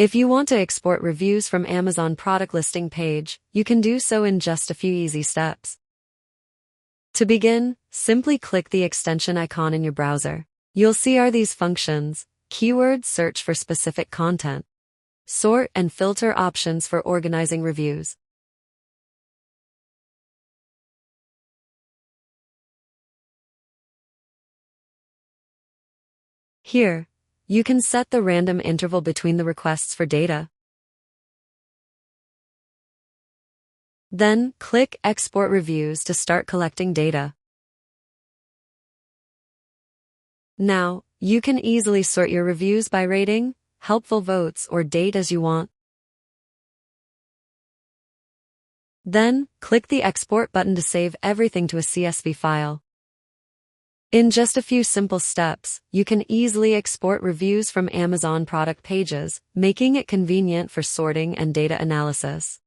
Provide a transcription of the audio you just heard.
If you want to export reviews from Amazon product listing page, you can do so in just a few easy steps. To begin, simply click the extension icon in your browser. You'll see these functions: keyword search for specific content, sort and filter options for organizing reviews. Here, you can set the random interval between the requests for data. Then, click Export Reviews to start collecting data. Now, you can easily sort your reviews by rating, helpful votes, or date as you want. Then, click the Export button to save everything to a CSV file. In just a few simple steps, you can easily export reviews from Amazon product pages, making it convenient for sorting and data analysis.